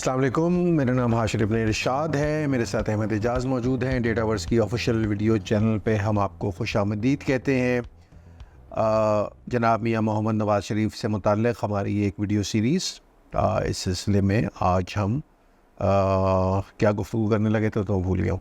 السلام علیکم، میرا نام حاشر ابن ارشاد ہے، میرے ساتھ احمد اعجاز موجود ہیں۔ ڈیٹا ورس کی آفیشیل ویڈیو چینل پہ ہم آپ کو خوش آمدید کہتے ہیں۔ جناب میاں محمد نواز شریف سے متعلق ہماری ایک ویڈیو سیریز، اس سلسلے میں آج ہم کیا گفتگو کرنے لگے تھے تو بھول گیا ہوں۔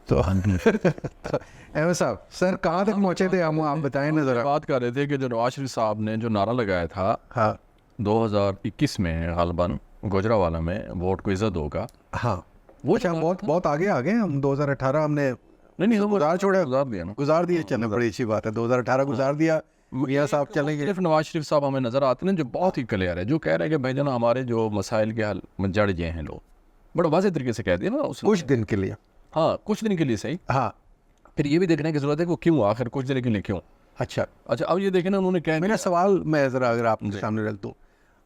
تو احمد صاحب، سر کہاں تک پہنچے تھے ہم؟ آپ بتائیں نا ذرا۔ بات کر رہے تھے کہ جو نواز شریف صاحب نے جو نعرہ لگایا تھا ہاں 2021 میں غالباً گوجرانوالہ میں ووٹ کو عزت ہوگا، ہاں، وہ اچھا بہت آگے آ گئے ہم۔ 2018 ہم نے نہیں گزار چھوڑے، گزار دیا نا، گزار دیا، چلیں بڑی اچھی بات ہے۔ 2018 گزار دیا، میاں صاحب چلیں گے۔ صرف نواز شریف صاحب ہمیں نظر آتے ہیں جو بہت ہی کلیئر ہے، جو کہہ رہے ہیں کہ بھائی جان ہمارے جو مسائل کے حل میں جڑ گئے ہیں، لوگ بڑا واضح طریقے سے کہہ دیا نا کچھ دن کے لیے، ہاں کچھ دن کے لیے صحیح، ہاں پھر یہ بھی دیکھنے کی ضرورت ہے کہ وہ کیوں آخر کچھ دن کے لیے کیوں۔ اچھا اب یہ دیکھیں نا، انہوں نے کہہ میرا سوال میں ذرا اگر آپ کے سامنے رکھ دوں،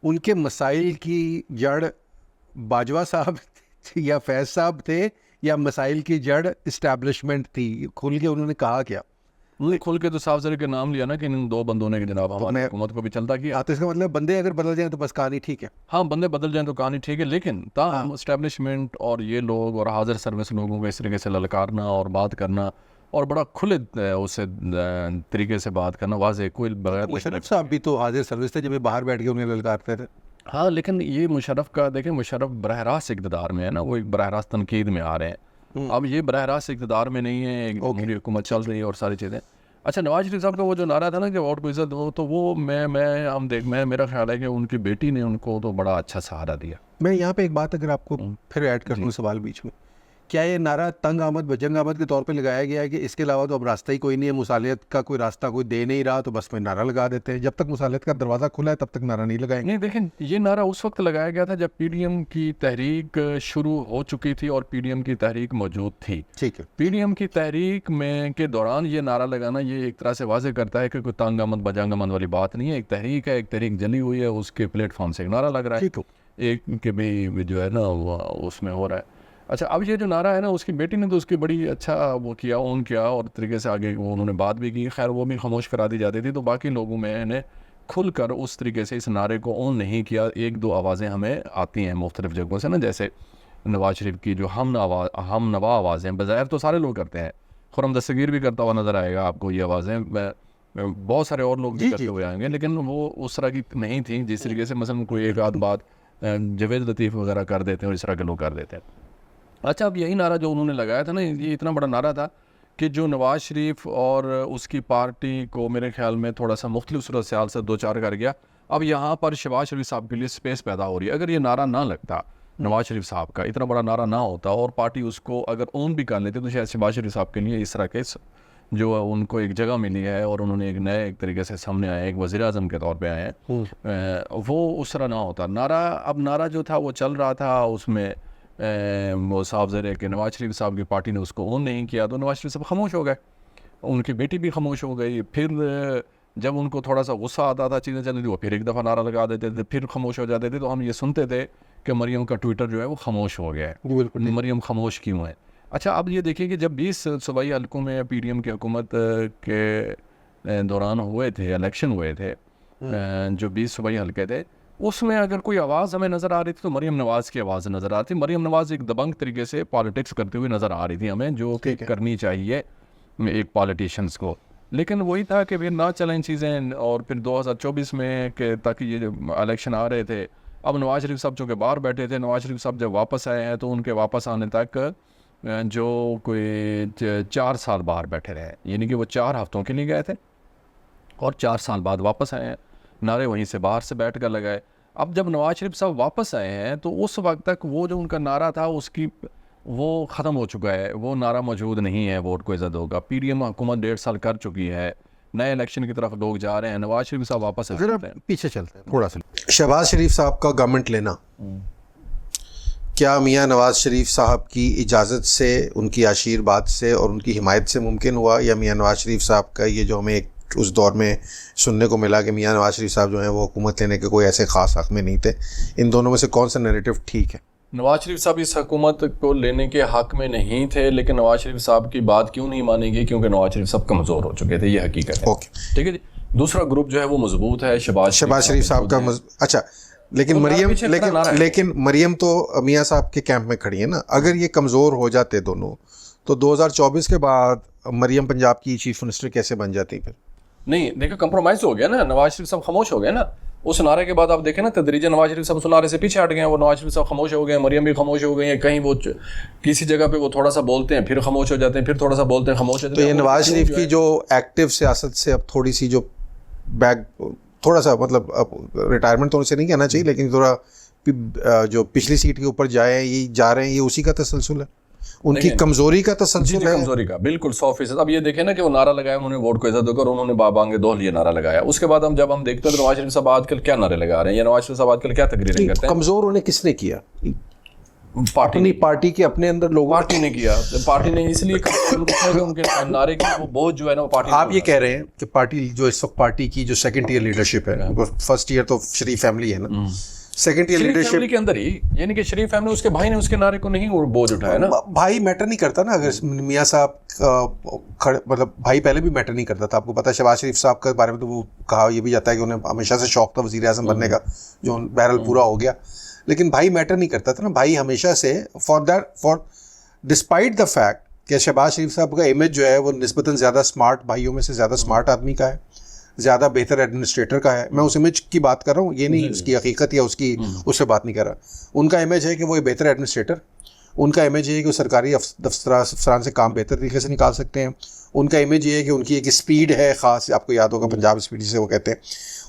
ان کے مسائل کی جڑ باجوہ صاحب یا فیض صاحب تھے یا مسائل کی جڑ اسٹیبلشمنٹ تھی؟ کھل کے انہوں نے کہا کیا؟ کھل کے تو صاف ذرا کے نام لیا نا کہ ان دو بندوں نے جناب ہماری حکومت کو بھی چلتا کیا۔ تو اس کا مطلب بندے اگر بدل جائیں تو بس کہانی ٹھیک ہے۔ ہاں بندے بدل جائیں تو کہانی ٹھیک ہے، لیکن تاہم اسٹیبلشمنٹ اور یہ لوگ اور حاضر سروس لوگوں کو اس طریقے سے للکارنا اور بات کرنا اور بڑا کھلے اسے طریقے سے بات کرنا، واضح کوئی بغیر مشرف صاحب بھی تو حاضر سروس تھے جب یہ باہر بیٹھ کے انہیں للکارتے تھے۔ ہاں لیکن یہ مشرف کا دیکھیں، مشرف براہ راست اقتدار میں ہے نا، وہ ایک براہ راست تنقید میں آ رہے ہیں۔ اب یہ براہ راست اقتدار میں نہیں ہے، ایک جمہوری حکومت چل رہی ہے اور ساری چیزیں۔ اچھا، نواز شریف صاحب کا وہ جو نعرہ تھا نا کہ ووٹ کو عزت دو، تو وہ میرا خیال ہے کہ ان کی بیٹی نے ان کو تو بڑا اچھا سہارا دیا۔ میں یہاں پہ ایک بات اگر آپ کو پھر ایڈ کر دوں سوال بیچ میں، کیا یہ نعرہ تنگ آمد بجنگ آمد کے طور پہ لگایا گیا ہے کہ اس کے علاوہ تو اب راستہ ہی کوئی نہیں ہے، مصالحت کا کوئی راستہ کوئی دے نہیں رہا تو بس میں نعرہ لگا دیتے ہیں، جب تک مصالحت کا دروازہ کھلا ہے تب تک نعرہ نہیں لگائیں گے؟ نہیں دیکھیں، یہ نعرہ اس وقت لگایا گیا تھا جب پی ڈی ایم کی تحریک شروع ہو چکی تھی اور پی ڈی ایم کی تحریک موجود تھی۔ ٹھیک ہے، پی ڈی ایم کی تحریک میں کے دوران یہ نعرہ لگانا یہ ایک طرح سے واضح کرتا ہے کہ کوئی تنگ آمد بجنگ آمد والی بات نہیں ہے، ایک تحریک ہے، ایک تحریک جلی ہوئی ہے، اس کے پلیٹ فارم سے ایک نعرہ لگ رہا ہے، ایک کہ بھی جو ہے نا وہ اس میں ہو رہا ہے۔ اچھا، اب یہ جو نعرہ ہے نا، اس کی بیٹی نے تو اس کی بڑی اچھا وہ کیا، اون کیا اور طریقے سے آگے انہوں نے بات بھی کی، خیر وہ بھی خاموش کرا دی جاتی تھی، تو باقی لوگوں میں نے کھل کر اس طریقے سے اس نعرے کو اون نہیں کیا۔ ایک دو آوازیں ہمیں آتی ہیں مختلف جگہوں سے نا، جیسے نواز شریف کی جو ہم نوا آوازیں بظاہر تو سارے لوگ کرتے ہیں، خرم دستگیر بھی کرتا ہوا نظر آئے گا آپ کو، یہ آوازیں بہت سارے اور لوگ بھی کرتے ہوئے آئیں گے، لیکن وہ اس طرح کی نہیں تھیں جس طریقے سے مثلا کوئی ایک آدھ بات جوید لطیف وغیرہ کر دیتے ہیں اور اس طرح کے لوگ کر دیتے ہیں۔ اچھا، اب یہی نعرہ جو انہوں نے لگایا تھا نا، یہ اتنا بڑا نعرہ تھا کہ جو نواز شریف اور اس کی پارٹی کو میرے خیال میں تھوڑا سا مختلف صورتحال سے دو چار کر گیا۔ اب یہاں پر شہباز شریف صاحب کے لیے سپیس پیدا ہو رہی ہے۔ اگر یہ نعرہ نہ لگتا، نواز شریف صاحب کا اتنا بڑا نعرہ نہ ہوتا اور پارٹی اس کو اگر اون بھی کر لیتی، تو شاید شہباز شریف صاحب کے لیے اس طرح کے جو ان کو ایک جگہ ملی ہے اور انہوں نے ایک نئے ایک طریقے سے سامنے آئے، ایک وزیر اعظم کے طور پہ آئے ہیں، وہ اس طرح نہ ہوتا نعرہ جو تھا وہ چل رہا تھا، اس میں وہ صاحب ذرے کہ نواز شریف صاحب کی پارٹی نے اس کو اون نہیں کیا، تو نواز شریف صاحب خاموش ہو گئے، ان کی بیٹی بھی خاموش ہو گئی۔ پھر جب ان کو تھوڑا سا غصہ آتا تھا، چیزیں چلتی تھی، وہ پھر ایک دفعہ نعرہ لگا دیتے تھے، پھر خاموش ہو جاتے تھے، تو ہم یہ سنتے تھے کہ مریم کا ٹویٹر جو ہے وہ خاموش ہو گیا ہے، مریم خاموش کیوں ہے۔ اچھا، اب یہ دیکھیں کہ جب 20 صوبائی حلقوں میں پی ڈی ایم کی حکومت کے دوران ہوئے تھے، الیکشن ہوئے تھے، جو 20 صوبائی حلقے تھے، اس میں اگر کوئی آواز ہمیں نظر آ رہی تھی تو مریم نواز کی آواز نظر آتی تھی۔ مریم نواز ایک دبنگ طریقے سے پالیٹکس کرتے ہوئے نظر آ رہی تھی ہمیں، جو کہ کرنی چاہیے ایک پالیٹیشنز کو، لیکن وہی تھا کہ پھر نہ چلیں چیزیں، اور پھر 2024 میں کہ تاکہ یہ الیکشن آ رہے تھے، اب نواز شریف صاحب چونکہ باہر بیٹھے تھے، نواز شریف صاحب جب واپس آئے ہیں تو ان کے واپس آنے تک جو کوئی 4 سال باہر بیٹھے رہے، یعنی کہ وہ 4 ہفتوں کے لیے گئے تھے اور 4 سال بعد واپس آئے ہیں، نعرے وہیں سے باہر سے بیٹھ کر لگائے۔ اب جب نواز شریف صاحب واپس آئے ہیں تو اس وقت تک وہ جو ان کا نعرہ تھا وہ ختم ہو چکا ہے، وہ نعرہ موجود نہیں ہے، ووٹ کو عزت ہوگا۔ پی ڈی ایم حکومت 1.5 سال کر چکی ہے، نئے الیکشن کی طرف لوگ جا رہے ہیں، نواز شریف صاحب واپس ذرا پیچھے چلتے ہیں تھوڑا سا۔ شہباز شریف صاحب کا گورنمنٹ لینا، کیا میاں نواز شریف صاحب کی اجازت سے، ان کی آشیرواد سے اور ان کی حمایت سے ممکن ہوا، یا میاں نواز شریف صاحب کا یہ جو ہمیں ایک اس دور میں سننے کو ملا کہ میاں نواز شریف صاحب جو ہیں وہ حکومت لینے کے کوئی ایسے خاص حق میں نہیں تھے، ان دونوں میں سے کون سا نیریٹو ٹھیک ہے؟ نواز شریف صاحب اس حکومت کو لینے کے حق میں نہیں تھے، لیکن نواز شریف صاحب کی بات کیوں نہیں مانی گئی؟ کیونکہ نواز شریف صاحب کمزور ہو چکے تھے، یہ حقیقت ہے۔ ٹھیک ہے جی۔ دوسرا گروپ جو ہے وہ مضبوط ہے، شہباز شریف صاحب کا اچھا، لیکن مریم تو میاں صاحب کے کیمپ میں کھڑی ہے نا. اگر یہ کمزور ہو جاتے دونوں تو 2024 کے بعد مریم پنجاب کی چیف منسٹر کیسے بن جاتی پھر؟ نہیں دیکھو کمپرومائز ہو گیا نا, نواز شریف صاحب خاموش ہو گئے نا اس نعرے کے بعد. آپ دیکھیں نا تدریجاً نواز شریف صاحب اس نعرے سے پیچھے ہٹ گئے ہیں. وہ نواز شریف صاحب خاموش ہو گئے ہیں, مریم بھی خاموش ہو گئی ہیں. کہیں وہ کسی جگہ پہ وہ تھوڑا سا بولتے ہیں پھر خاموش ہو جاتے ہیں, پھر تھوڑا سا بولتے ہیں خاموش ہو جاتے ہیں. تو یہ نواز شریف کی جو ایکٹیو سیاست سے اب تھوڑی سی جو تھوڑا سا مطلب ریٹائرمنٹ تو ان سے نہیں کہنا چاہیے, لیکن تھوڑا جو پچھلی سیٹ کے اوپر جا رہے ہیں, یہ اسی کا تسلسل ہے, ان کی کمزوری کا تسلسل ہے. کمزوری کا بالکل 100%. اب یہ دیکھیں نا کہ وہ نعرہ لگایا, انہوں نے ووٹ کو عزت دے کر انہوں نے بابانگ دول یہ نعرہ لگایا. اس کے بعد جب ہم دیکھتے ہیں تو نواز شریف صاحب آج کل کیا نعرے لگا رہے ہیں, یا نواز شریف صاحب آج کل کیا تقریریں کرتے ہیں. کمزور انہیں کس نے کیا؟ پارٹی کے اپنے اندر لوگوں پارٹی نے کیا. پارٹی نے اس لیے ان کے نعرے کی وہ بہت جو ہے نا وہ پارٹی. آپ یہ کہہ رہے ہیں کہ پارٹی جو اس وقت پارٹی کی جو سیکنڈ ایئر لیڈرشپ ہے, فرسٹ ایئر تو شریف فیملی ہے نا, سیکنڈ ایئر لیڈرشپ کے اندر ہی, یعنی کہ شریف فیملی اس کے بھائی نے اس کے نعرے کو نہیں بوجھ اٹھایا نا. بھائی میٹر نہیں کرتا نا. اگر میاں صاحب مطلب بھائی پہلے بھی میٹر نہیں کرتا تھا. آپ کو پتا ہے شہباز شریف صاحب کے بارے میں تو وہ کہا یہ بھی جاتا ہے کہ انہیں ہمیشہ سے شوق تھا وزیر اعظم بننے کا, جو بہرحال پورا ہو گیا, لیکن بھائی میٹر نہیں کرتا تھا نا. بھائی ہمیشہ سے فار ڈسپائٹ دا فیکٹ کہ شہباز شریف صاحب کا امیج جو ہے وہ نسبتاً زیادہ اسمارٹ بھائیوں میں سے زیادہ اسمارٹ آدمی کا ہے, زیادہ بہتر ایڈمنسٹریٹر کا ہے. میں اس امیج کی بات کر رہا ہوں, یہ نہیں اس کی حقیقت یا اس سے بات نہیں کر رہا. ان کا امیج ہے کہ وہ ایک بہتر ایڈمنسٹریٹر, ان کا امیج ہے کہ وہ سرکاری افسران سے کام بہتر طریقے سے نکال سکتے ہیں. ان کا امیج یہ ہے کہ ان کی ایک اسپیڈ ہے خاص, آپ کو یاد ہوگا پنجاب اسپیڈ جسے وہ کہتے ہیں.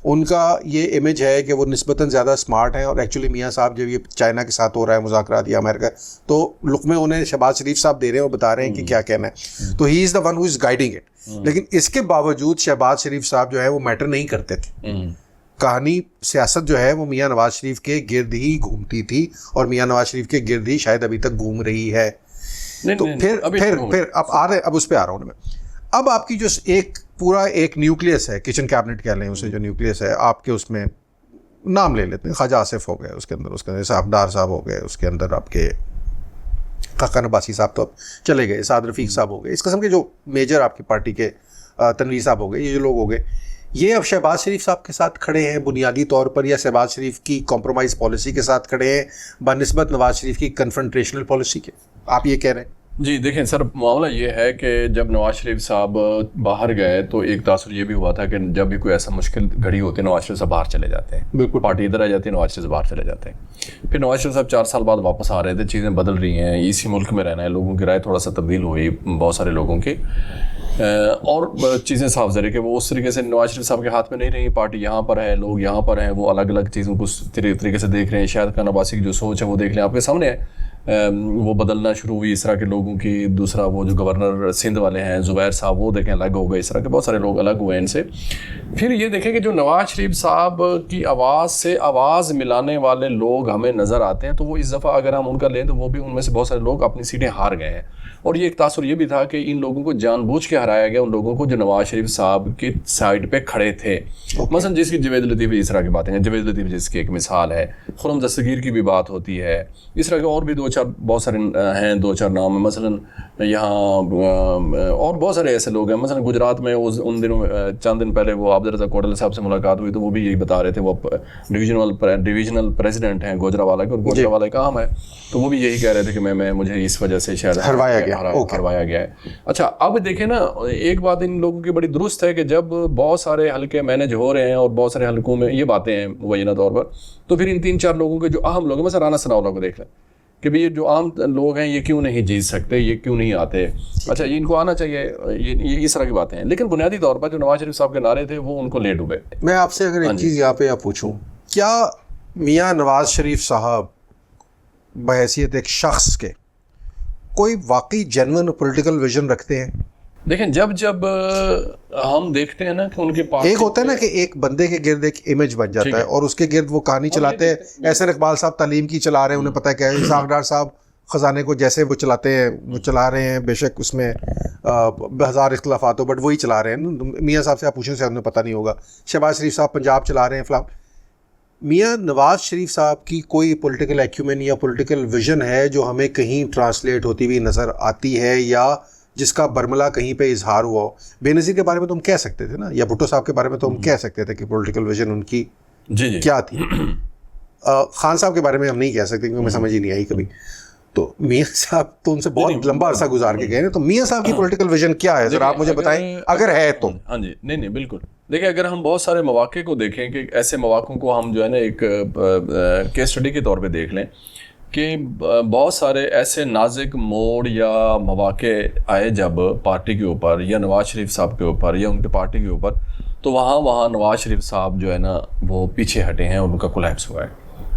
ان کا یہ امیج ہے کہ وہ نسبتاً زیادہ اسمارٹ ہیں. اور ایکچولی میاں صاحب جب یہ چائنا کے ساتھ ہو رہا ہے مذاکرات یا امریکہ, تو لقمے انہیں شہباز شریف صاحب دے رہے ہیں اور بتا رہے ہیں کہ کیا کہنا ہے. تو he is the one who is guiding it. لیکن اس کے باوجود شہباز شریف صاحب جو ہے وہ میٹر نہیں کرتے تھے. کہانی سیاست جو ہے وہ میاں نواز شریف کے گرد ہی گھومتی تھی, اور میاں نواز شریف کے گرد ہی شاید ابھی تک گھوم رہی ہے. تو پھر اب اس پہ آ رہا ہوں میں. اب آپ کی جو پورا ایک نیوکلیس ہے, کچن کیبنٹ کہہ لیں اسے, جو نیوکلیس ہے آپ کے, اس میں نام لے لیتے ہیں, خواجہ آصف ہو گئے اس کے اندر صاحب ڈار صاحب ہو گئے اس کے اندر, آپ کے خاقان عباسی صاحب تو اب چلے گئے, سعد رفیق صاحب ہو گئے, اس قسم کے جو میجر آپ کی پارٹی کے, تنویر صاحب ہو گئے, یہ جو لوگ ہو گئے, یہ اب شہباز شریف صاحب کے ساتھ کھڑے ہیں بنیادی طور پر, یا شہباز شریف کی کمپرومائز پالیسی کے ساتھ کھڑے ہیں بنسبت نواز شریف کی کنفرنٹریشنل پالیسی کے؟ آپ یہ کہہ رہے ہیں. جی دیکھیں سر, معاملہ یہ ہے کہ جب نواز شریف صاحب باہر گئے تو ایک تاثر یہ بھی ہوا تھا کہ جب بھی کوئی ایسا مشکل گھڑی ہوتی ہے نواز شریف صاحب باہر چلے جاتے ہیں. بالکل, پارٹی ادھر آ جاتی ہے, نواز شریف باہر چلے جاتے ہیں. پھر نواز شریف صاحب 4 سال بعد واپس آ رہے تھے, چیزیں بدل رہی ہیں, اسی ملک میں رہنا ہے, لوگوں کی رائے تھوڑا سا تبدیل ہوئی بہت سارے لوگوں کی, اور چیزیں صاف ظاہر کہ وہ اس طریقے سے نواز شریف صاحب کے ہاتھ میں نہیں رہی. پارٹی یہاں پر ہے, لوگ یہاں پر ہیں, وہ الگ الگ چیزوں کو طریقے سے دیکھ رہے ہیں. شاید خان عباسی کی جو سوچ ہے وہ دیکھ لیں, آپ کے سامنے ہے, وہ بدلنا شروع ہوئی اس طرح کے لوگوں کی. دوسرا وہ جو گورنر سندھ والے ہیں زبیر صاحب, وہ دیکھیں الگ ہو گئے, اس طرح کے بہت سارے لوگ الگ ہوئے ان سے. پھر یہ دیکھیں کہ جو نواز شریف صاحب کی آواز سے آواز ملانے والے لوگ ہمیں نظر آتے ہیں, تو وہ اس دفعہ اگر ہم ان کا لیں تو وہ بھی ان میں سے بہت سارے لوگ اپنی سیٹیں ہار گئے ہیں. اور یہ ایک تاثر یہ بھی تھا کہ ان لوگوں کو جان بوجھ کے ہرایا گیا, ان لوگوں کو جو نواز شریف صاحب کی سائڈ پہ کھڑے تھے. مثلا جس کی جوید لطیف اس طرح کی باتیں ہیں, جوید لطیف جس کی ایک مثال ہے, خرم دستگیر کی بھی بات ہوتی ہے, اس طرح کے اور بھی 2-4 بہت سارے ہیں, 2-4 نام ہیں. مثلا یہاں اور بہت سارے ایسے لوگ ہیں. مثلا گجرات میں ان دنوں چند دن پہلے وہ عبد الرزاق کوٹلہ صاحب سے ملاقات ہوئی, تو وہ بھی یہی بتا رہے تھے, وہ ڈویژنل پریزیڈنٹ ہیں گوجرانوالہ کے, اور گوجرانوالہ کا عام ہے, تو وہ بھی یہی کہہ رہے تھے کہ میں مجھے اس وجہ سے شاید ہروایا گیا ہے. اچھا اب دیکھیں نا, ایک بات ان لوگوں کی بڑی درست ہے کہ جب بہت سارے حلقے مینج ہو رہے ہیں اور بہت سارے حلقوں میں یہ باتیں ہیں مبینہ طور پر, تو پھر ان 3-4 لوگوں کے جو اہم لوگ ہیں, مثلا رانا ثناءاللہ کو دیکھ لیں کہ بھی یہ جو عام لوگ ہیں یہ کیوں نہیں جیت سکتے, یہ کیوں نہیں آتے, اچھا یہ ان کو آنا چاہیے, یہ اس طرح کی باتیں ہیں. لیکن بنیادی طور پر جو نواز شریف صاحب کے نعرے تھے وہ ان کو لے ڈوبے. میں آپ سے اگر ایک چیز یہاں پہ پوچھوں, کیا میاں نواز شریف صاحب بحیثیت ایک شخص کے کوئی واقعی جینوئن پولیٹیکل ویژن رکھتے ہیں؟ دیکھیں جب ہم دیکھتے ہیں نا کہ ان کے پاس ایک ہوتا ہے نا کہ ایک بندے کے گرد ایک امیج بن جاتا ہے, اور اس کے گرد وہ کہانی چلاتے ہیں. احسن اقبال صاحب تعلیم کی چلا رہے ہیں, انہیں پتہ ہے کہ اسحاق ڈار صاحب خزانے کو جیسے وہ چلاتے ہیں وہ چلا رہے ہیں, بے شک اس میں 1000 اختلافات ہو, بٹ وہی چلا رہے ہیں. میاں صاحب سے آپ پوچھیں سے انہیں پتہ نہیں ہوگا. شہباز شریف صاحب پنجاب چلا رہے ہیں فلاں. میاں نواز شریف صاحب کی کوئی پولیٹیکل ایکیومن یا پولیٹیکل ویژن ہے جو ہمیں کہیں ٹرانسلیٹ ہوتی ہوئی نظر آتی ہے, یا جس کا برملا کہیں پہ اظہار ہوا ہو؟ بے نظیر کے بارے میں تو ہم کہہ سکتے تھے نا, یا بھٹو صاحب کے بارے میں تو ہم کہہ سکتے تھے کہ پولیٹیکل ویژن ان کی کیا تھی. خان صاحب کے بارے میں ہم نہیں کہہ سکتے کیونکہ ہمیں سمجھ ہی نہیں آئی کبھی. تو میاں صاحب تو ان سے بہت لمبا عرصہ گزار کے گئے ہیں, تو میاں صاحب کی پولیٹیکل ویژن کیا ہے ذرا آپ مجھے بتائیں اگر ہے تو. ہاں جی, نہیں بالکل. دیکھیں اگر ہم بہت سارے مواقع کو دیکھیں کہ ایسے مواقع کو ہم جو ہے نا ایک کیس اسٹڈی کے طور پہ دیکھ لیں کہ بہت سارے ایسے نازک موڑ یا مواقع آئے جب پارٹی کے اوپر یا نواز شریف صاحب کے اوپر یا ان کی پارٹی کے اوپر, تو وہاں نواز شریف صاحب جو ہے نا وہ پیچھے ہٹے ہیں اور ان کا کولیپس ہوا ہے.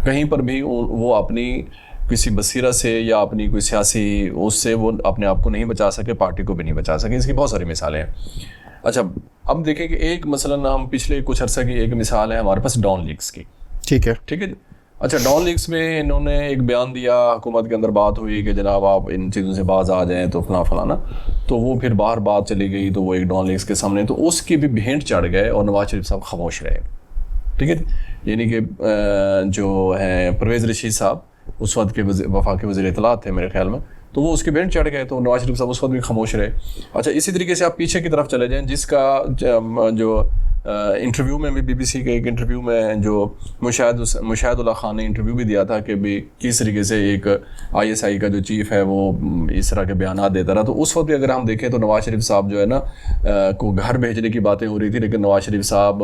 کہیں پر بھی وہ اپنی کسی بصیرت سے یا اپنی کوئی سیاسی اس سے وہ اپنے آپ کو نہیں بچا سکے, پارٹی کو بھی نہیں بچا سکے. اس کی بہت ساری مثالیں ہیں. اچھا اب دیکھیں کہ ایک مثلاً ہم پچھلے کچھ عرصہ کی ایک مثال ہے ہمارے پاس ڈان لیکس کی. ٹھیک ہے جی. اچھا ڈان لیکس میں انہوں نے ایک بیان دیا, حکومت کے اندر بات ہوئی کہ جناب آپ ان چیزوں سے باز آ جائیں تو فلانا, تو وہ پھر باہر بات چلی گئی تو وہ ایک ڈان لیکس کے سامنے, تو اس کی بھی بھینٹ چڑھ گئے اور نواز شریف صاحب خاموش رہے. ٹھیک ہے, یعنی کہ جو ہیں پرویز رشید صاحب اس وقت کے وفاقی وزیر اطلاعات تھے میرے خیال میں, تو وہ اس کے بینچ چڑھ گئے تو نواز شریف صاحب اس وقت بھی خاموش رہے. اچھا اسی طریقے سے آپ پیچھے کی طرف چلے جائیں, جس کا جو انٹرویو میں بھی BBC کے ایک انٹرویو میں جو مشاہد اللہ خان نے انٹرویو بھی دیا تھا کہ بھی کس طریقے سے ایک ISI کا جو چیف ہے وہ اس طرح کے بیانات دیتا رہا, تو اس وقت بھی اگر ہم دیکھیں تو نواز شریف صاحب جو ہے نا کو گھر بھیجنے کی باتیں ہو رہی تھی, لیکن نواز شریف صاحب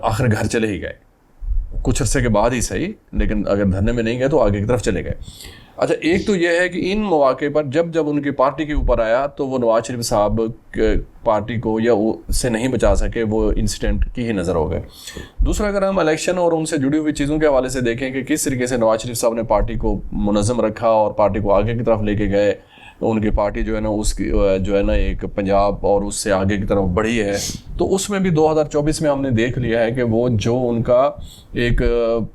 آخر گھر چلے ہی گئے, کچھ عرصے کے بعد ہی صحیح, لیکن اگر دھرنے میں نہیں گئے تو آگے کی طرف چلے گئے. اچھا ایک تو یہ ہے کہ ان مواقع پر جب ان کی پارٹی کے اوپر آیا تو وہ نواز شریف صاحب پارٹی کو یا سے نہیں بچا سکے, وہ انسیڈنٹ کی ہی نظر ہو گئے. دوسرا اگر ہم الیکشن اور ان سے جڑی ہوئی چیزوں کے حوالے سے دیکھیں کہ کس طریقے سے نواز شریف صاحب نے پارٹی کو منظم رکھا اور پارٹی کو آگے کی طرف لے کے گئے, ان کی پارٹی جو ہے نا اس کی جو ہے نا ایک پنجاب اور اس سے آگے کی طرف بڑھی ہے, تو اس میں بھی 2024 میں ہم نے دیکھ لیا ہے کہ وہ جو ان کا ایک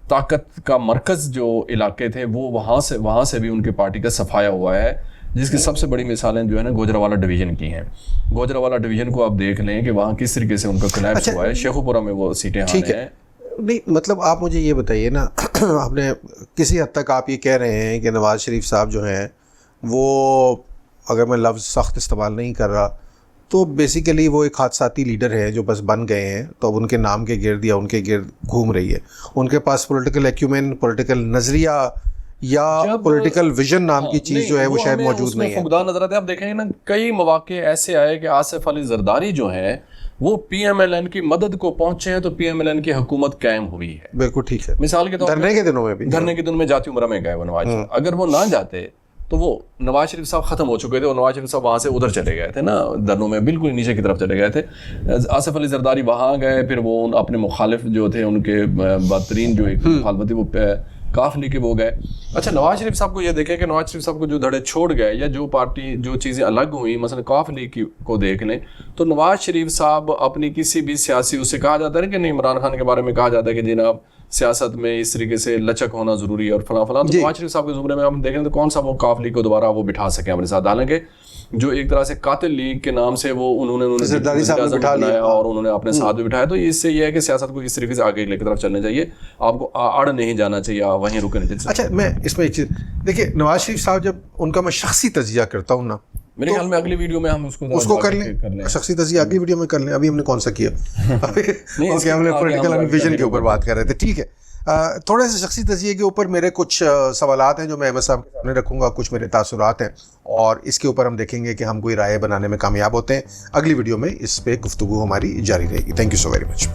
طاقت کا مرکز جو علاقے تھے وہ وہاں سے بھی ان کی پارٹی کا صفایا ہوا ہے, جس کی سب سے بڑی مثالیں جو ہے نا گوجرانوالہ ڈویژن کی ہیں. گوجرانوالہ ڈویژن کو آپ دیکھ لیں کہ وہاں کس طریقے سے ان کا کولیپس ہوا ہے. شیخوپورہ میں وہ سیٹیں ہارے ہیں. نہیں مطلب آپ مجھے یہ بتائیے نا, آپ نے کسی حد تک آپ یہ کہہ رہے ہیں کہ نواز شریف صاحب جو ہیں وہ, اگر میں لفظ سخت استعمال نہیں کر رہا, تو بیسیکلی وہ ایک حادثاتی لیڈر ہے جو بس بن گئے ہیں, تو اب ان کے نام کے گرد یا ان کے گرد گھوم رہی ہے. ان کے پاس پولیٹیکل ایکیومین, پولیٹیکل نظریہ یا پولیٹیکل ویژن نام کی چیز جو ہے وہ شاید موجود نہیں ہے. فقدان نظر آتے ہیں. آپ دیکھیں نا کئی مواقع ایسے آئے کہ آصف علی زرداری جو ہیں وہ PMLN کی مدد کو پہنچے ہیں, تو PMLN کی حکومت قائم ہوئی ہے. بالکل ٹھیک ہے. مثال کے طور پر دھرنے کے دنوں میں جاتی عمرہ میں گئے وہ نواز, اگر وہ نہ جاتے تو وہ نواز شریف صاحب ختم ہو چکے تھے, اور نواز شریف صاحب وہاں سے ادھر چلے گئے تھے نا, دھرنوں میں بالکل نیچے کی طرف چلے گئے تھے. آصف علی زرداری وہاں گئے, پھر وہ اپنے مخالف جو تھے ان کے بدترین جو ایک مخالفت وہ کاف لے کے وہ گئے. اچھا نواز شریف صاحب کو یہ دیکھیں کہ نواز شریف صاحب کو جو دھڑے چھوڑ گئے یا جو پارٹی جو چیزیں الگ ہوئیں, مثلا کاف لیگ کو دیکھ لیں, تو نواز شریف صاحب اپنی کسی بھی سیاسی, اس سے کہا جاتا ہے کہ نہیں, عمران خان کے بارے میں کہا جاتا ہے کہ جناب سیاست میں اس طریقے سے لچک ہونا ضروری ہے اور فلاں, تو نواز شریف صاحب کے زمرے میں ہم دیکھیں تو کون سا وہ کاف لیگ کو دوبارہ وہ بٹھا سکیں اپنے ساتھ. حالانکہ جو ایک طرح سے قاتل لیگ کے نام سے وہ انہوں نے زرداری صاحب نے بٹھا لیا اور انہوں نے اپنے ساتھ بھی بٹھایا. تو اس سے یہ ہے کہ سیاست کو اس طریقے سے آگے لے کی طرف چلنا چاہیے, آپ کو اڑ نہیں جانا چاہیے, وہیں رکنے چاہیے. اچھا میں اس میں ایک چیز دیکھیے, نواز شریف صاحب جب ان کا میں شخصی تجزیہ کرتا ہوں نا, میرے خیال میں اگلی ویڈیو میں ہم اس کو کر لیں, شخصی تجزیہ اگلی ویڈیو میں کر لیں. ابھی ہم نے کون سا کیا, ہم نے پولیٹیکل ویژن کے اوپر بات کر رہے تھے. ٹھیک ہے, تھوڑے سے شخصی تجزیے کے اوپر میرے کچھ سوالات ہیں جو میں احمد صاحب کے سامنے رکھوں گا, کچھ میرے تاثرات ہیں, اور اس کے اوپر ہم دیکھیں گے کہ ہم کوئی رائے بنانے میں کامیاب ہوتے ہیں. اگلی ویڈیو میں اس پہ گفتگو ہماری جاری رہے گی. Thank you so very much.